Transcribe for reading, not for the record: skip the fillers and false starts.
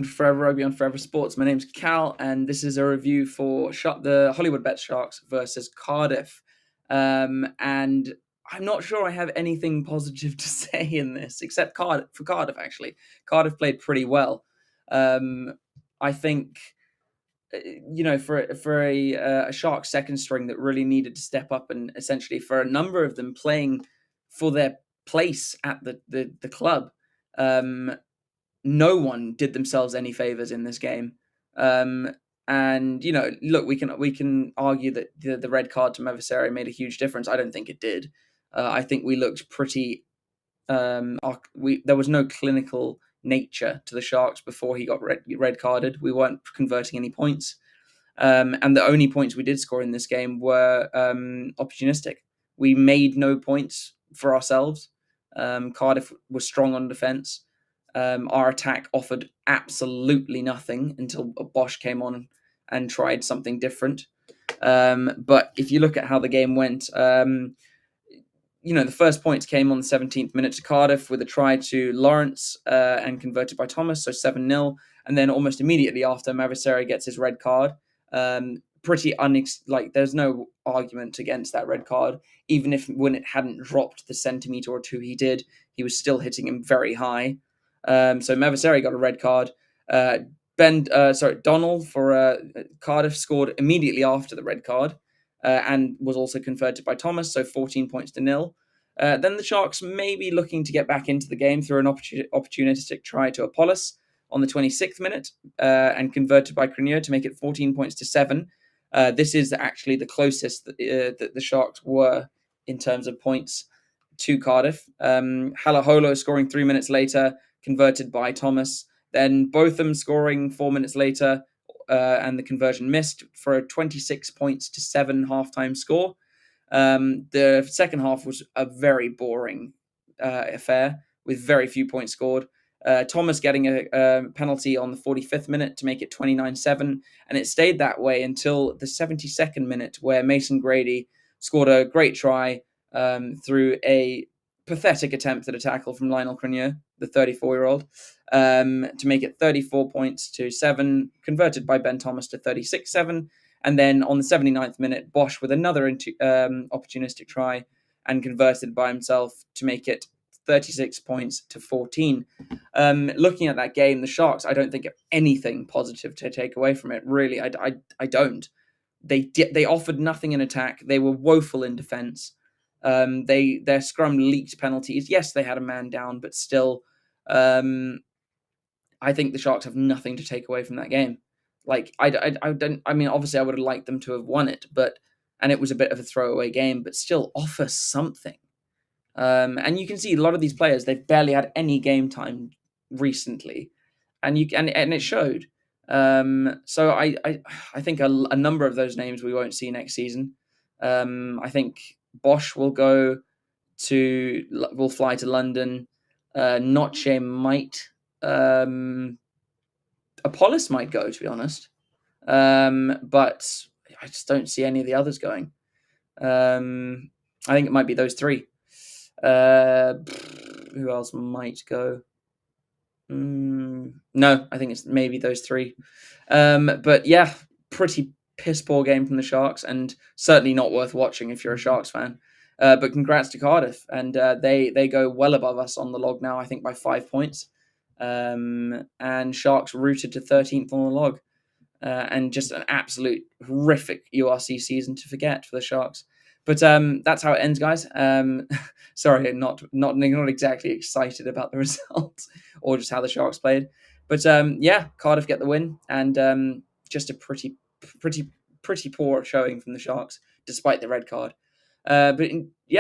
Forever Rugby on Forever Sports. My name's Cal, and this is a review for the Hollywood Bet Sharks versus Cardiff. And I'm not sure I have anything positive to say in this, except Cardiff, actually. Cardiff played pretty well. I think, for a Sharks second string that really needed to step up, and essentially for a number of them playing for their place at the club, no one did themselves any favors in this game. And look, we can argue that the red card to Mavaseri made a huge difference. I don't think it did. I think we looked pretty. There was no clinical nature to the Sharks before he got red carded. We weren't converting any points, and the only points we did score in this game were opportunistic. We made no points for ourselves. Cardiff was strong on defence. Our attack offered absolutely nothing until Bosch came on and tried something different. But if you look at how the game went, the first points came on the 17th minute to Cardiff with a try to Lawrence and converted by Thomas, so 7-0. And then almost immediately after, Mavaseri gets his red card. There's no argument against that red card. Even if when it hadn't dropped the centimetre or two he did, he was still hitting him very high. So Mavaseri got a red card. Donnell for Cardiff scored immediately after the red card and was also converted by Thomas, so 14 points to 0. Then the Sharks may be looking to get back into the game through an opportunistic try to Apollos on the 26th minute and converted by Currie to make it 14 points to 7. This is actually the closest that the Sharks were in terms of points to Cardiff. Halaholo scoring 3 minutes later, converted by Thomas. Then Botham scoring 4 minutes later, and the conversion missed for a 26 points to 7 halftime score. The second half was a very boring affair with very few points scored. Thomas getting a penalty on the 45th minute to make it 29-7, and it stayed that way until the 72nd minute, where Mason Grady scored a great try through a pathetic attempt at a tackle from Lionel Currie, the 34-year-old, to make it 34 points to 7, converted by Ben Thomas to 36-7. And then on the 79th minute, Bosch with another opportunistic try and converted by himself to make it 36 points to 14. Looking at that game, the Sharks, I don't think have anything positive to take away from it. Really, I don't. They offered nothing in attack. They were woeful in defence. Their scrum leaked penalties. Yes, they had a man down, but still, I think the Sharks have nothing to take away from that game. I don't. I mean, obviously, I would have liked them to have won it, and it was a bit of a throwaway game, but still offer something. And you can see a lot of these players, they've barely had any game time recently, and it showed. So I think a number of those names we won't see next season. I think Bosch will fly to London. Notche might. Apollos might go, to be honest. But I just don't see any of the others going. I think it might be those three. Who else might go? No, I think it's maybe those three. But yeah, pretty piss poor game from the Sharks, and certainly not worth watching if you're a Sharks fan. But congrats to Cardiff, and they go well above us on the log now, I think by 5 points. And Sharks rooted to 13th on the log. And just an absolute horrific URC season to forget for the Sharks. But that's how it ends, guys. Sorry, not exactly excited about the results or just how the Sharks played. But yeah, Cardiff get the win, and just a pretty poor showing from the Sharks, despite the red card. But yeah.